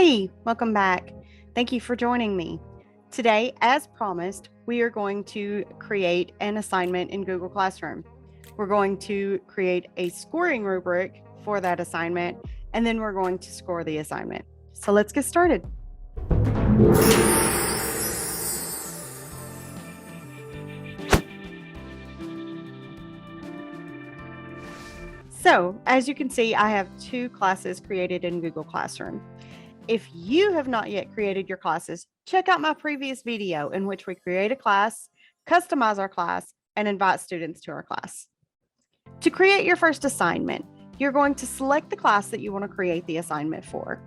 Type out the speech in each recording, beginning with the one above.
Hey, welcome back. Thank you for joining me. Today, as promised, we are going to create an assignment in Google Classroom. We're going to create a scoring rubric for that assignment, and then we're going to score the assignment. So let's get started. So, as you can see, I have two classes created in Google Classroom. If you have not yet created your classes, check out my previous video in which we create a class, customize our class, and invite students to our class. To create your first assignment, you're going to select the class that you want to create the assignment for.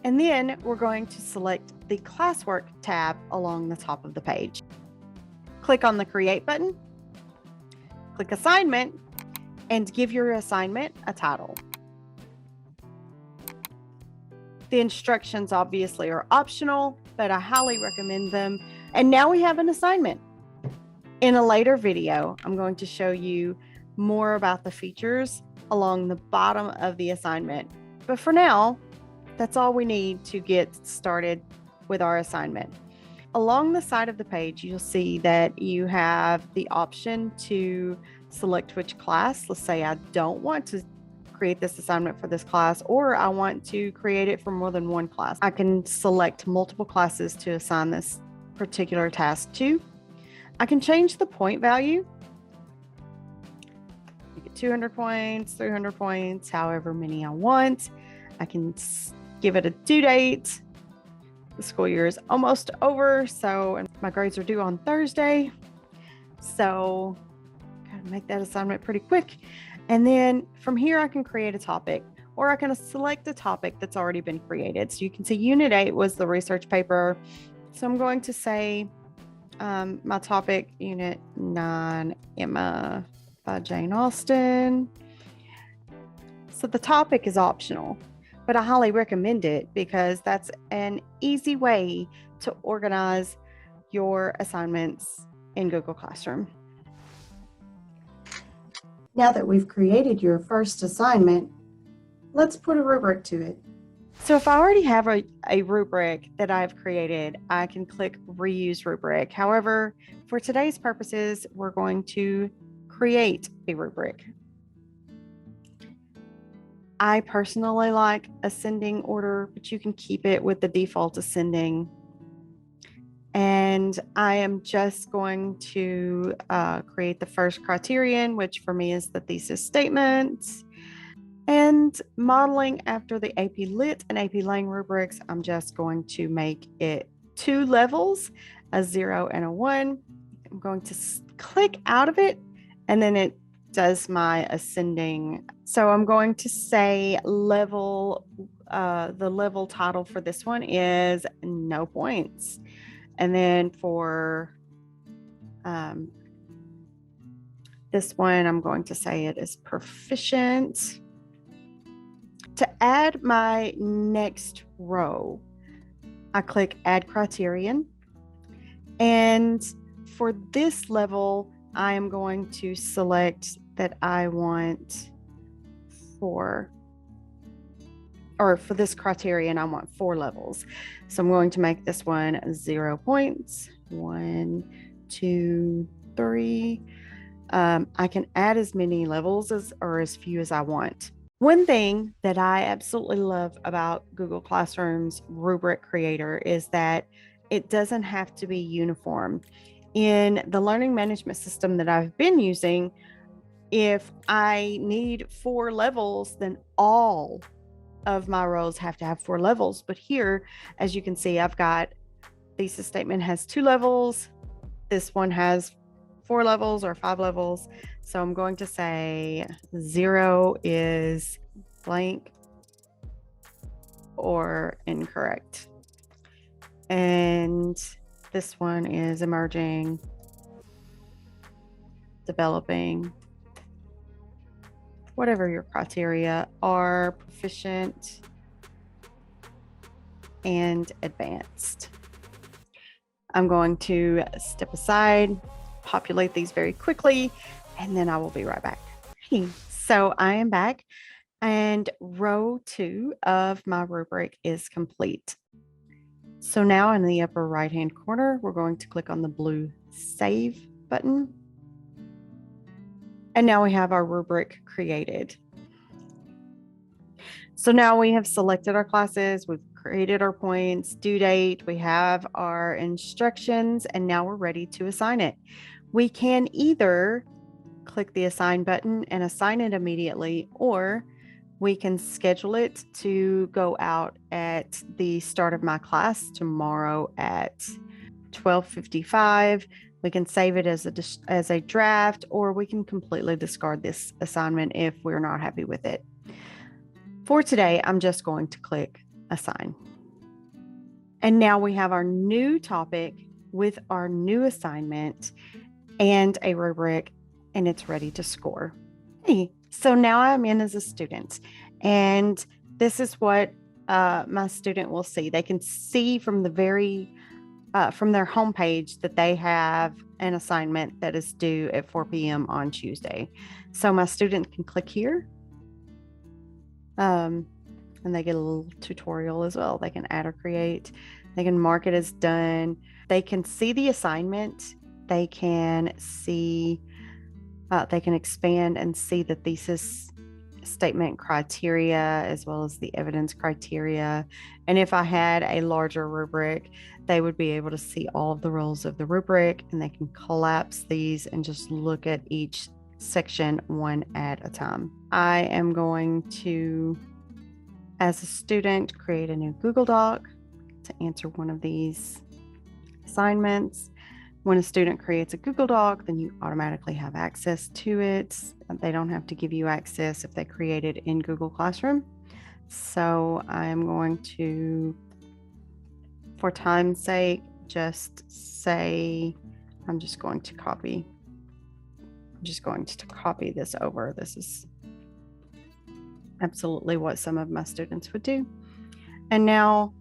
And then we're going to select the classwork tab along the top of the page. Click on the Create button, click Assignment, and give your assignment a title. The instructions obviously are optional, but I highly recommend them. And now we have an assignment. In a later video, I'm going to show you more about the features along the bottom of the assignment. But for now, that's all we need to get started with our assignment. Along the side of the page, you'll see that you have the option to select which class. Let's say I don't want to create this assignment for this class, or I want to create it for more than one class. I can select multiple classes to assign this particular task to. I can change the point value. Make it 200 points, 300 points, however many I want. I can give it a due date. The school year is almost over, so my grades are due on Thursday. So gotta make that assignment pretty quick. And then from here, I can create a topic, or I can select a topic that's already been created. So you can see Unit 8 was the research paper. So I'm going to say my topic, Unit 9, Emma by Jane Austen. So the topic is optional, but I highly recommend it because that's an easy way to organize your assignments in Google Classroom. Now that we've created your first assignment, let's put a rubric to it. So if I already have a rubric that I've created, I can click Reuse Rubric. However, for today's purposes, we're going to create a rubric. I personally like ascending order, but you can keep it with the default ascending. And I am just going to create the first criterion, which for me is the thesis statement. And modeling after the AP Lit and AP Lang rubrics, I'm just going to make it 2 levels, a 0 and a 1. I'm going to click out of it, and then it does my ascending. So I'm going to say level, the level title for this one is no points. And then for this one, I'm going to say it is proficient. To add my next row, I click Add Criterion. And for this level, I am going to select that I want for this criterion, I want 4 levels. So I'm going to make this one 0 points, 1, 2, 3. I can add as many levels or as few as I want. One thing that I absolutely love about Google Classroom's rubric creator is that it doesn't have to be uniform. In the learning management system that I've been using, if I need 4 levels, then all of my rows have to have 4 levels. But here, as you can see, I've got thesis statement has 2 levels. This one has 4 levels or 5 levels. So I'm going to say 0 is blank or incorrect. And this one is emerging, developing, whatever your criteria are, proficient, and advanced. I'm going to step aside, populate these very quickly, and then I will be right back. So I am back. And row 2 of my rubric is complete. So now in the upper right-hand corner, we're going to click on the blue Save button. And now we have our rubric created. So now we have selected our classes, we've created our points, due date, we have our instructions, and now we're ready to assign it. We can either click the Assign button and assign it immediately, or we can schedule it to go out at the start of my class tomorrow at 12:55. We can save it as a draft, or we can completely discard this assignment if we're not happy with it. For today, I'm just going to click Assign. And now we have our new topic with our new assignment and a rubric, and it's ready to score. Hey, so now I'm in as a student, and this is what my student will see. They can see from from their homepage that they have an assignment that is due at 4 p.m. on Tuesday. So my student can click here, and they get a little tutorial as well. They can add or create. They can mark it as done. They can see the assignment. They can see, they can expand and see the thesis statement criteria as well as the evidence criteria. And if I had a larger rubric, they would be able to see all of the rows of the rubric, and they can collapse these and just look at each section one at a time. I am going to, as a student, create a new Google Doc to answer one of these assignments. When a student creates a Google Doc, then you automatically have access to it. They don't have to give you access if they create it in Google Classroom. So I'm going to, for time's sake, just say, I'm just going to copy this over. This is absolutely what some of my students would do. And now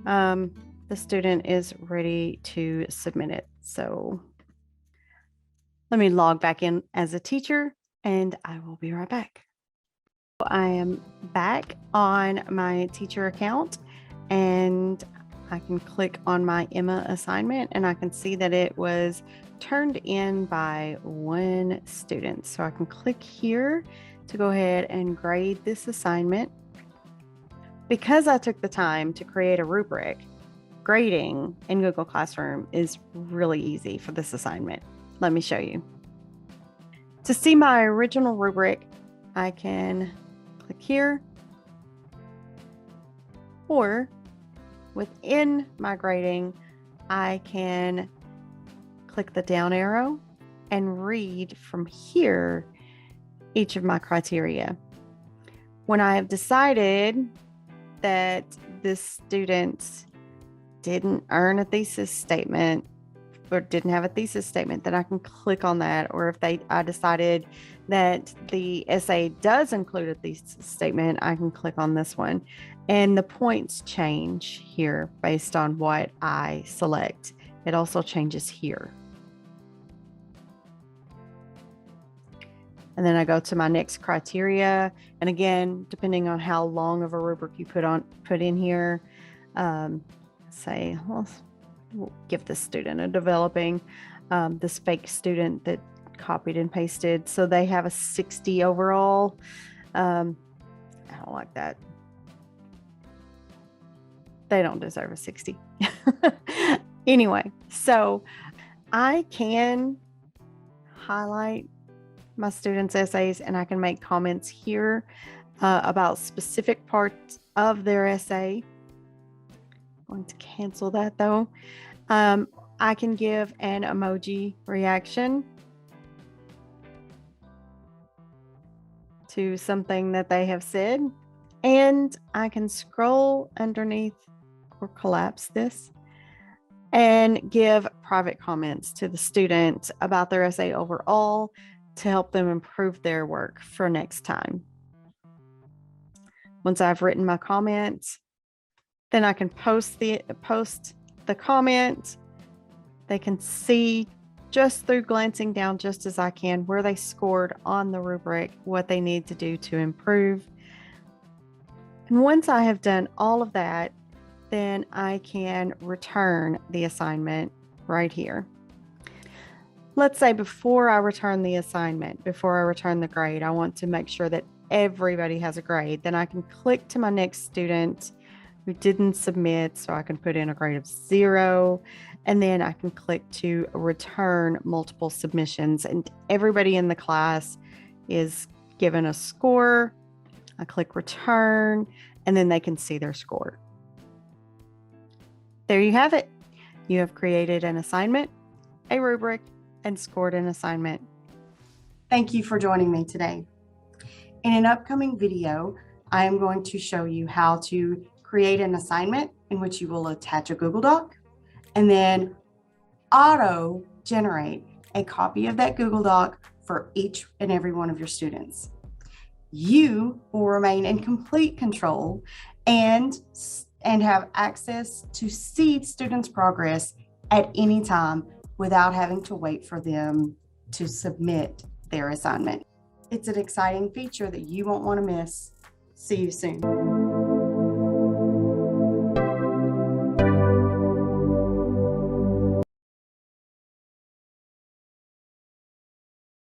the student is ready to submit it. So let me log back in as a teacher, and I will be right back. I am back on my teacher account, and I can click on my Emma assignment, and I can see that it was turned in by one student. So I can click here to go ahead and grade this assignment. Because I took the time to create a rubric, grading in Google Classroom is really easy for this assignment. Let me show you. To see my original rubric, I can click here, or within my grading, I can click the down arrow and read from here each of my criteria. When I have decided that this student didn't earn a thesis statement or didn't have a thesis statement, then I can click on that. Or if I decided that the essay does include a thesis statement, I can click on this one. And the points change here based on what I select. It also changes here. And then I go to my next criteria. And again, depending on how long of a rubric you put in here, say, well, we'll give this student a developing, this fake student that copied and pasted. So they have a 60 overall. I don't like that. They don't deserve a 60. Anyway, so I can highlight my students' essays, and I can make comments here about specific parts of their essay. I'm going to cancel that though. I can give an emoji reaction to something that they have said, and I can scroll underneath or collapse this and give private comments to the student about their essay overall to help them improve their work for next time. Once I've written my comments, then I can post the comment. They can see just through glancing down just as I can where they scored on the rubric, what they need to do to improve. And once I have done all of that, then I can return the assignment right here. Let's say before I return the assignment, before I return the grade, I want to make sure that everybody has a grade. Then I can click to my next student who didn't submit, so I can put in a grade of 0, and then I can click to return multiple submissions, and everybody in the class is given a score. I click return, and then they can see their score. There you have it. You have created an assignment, a rubric, and scored an assignment. Thank you for joining me today. In an upcoming video, I am going to show you how to create an assignment in which you will attach a Google Doc and then auto generate a copy of that Google Doc for each and every one of your students. You will remain in complete control and have access to see students' progress at any time without having to wait for them to submit their assignment. It's an exciting feature that you won't want to miss. See you soon.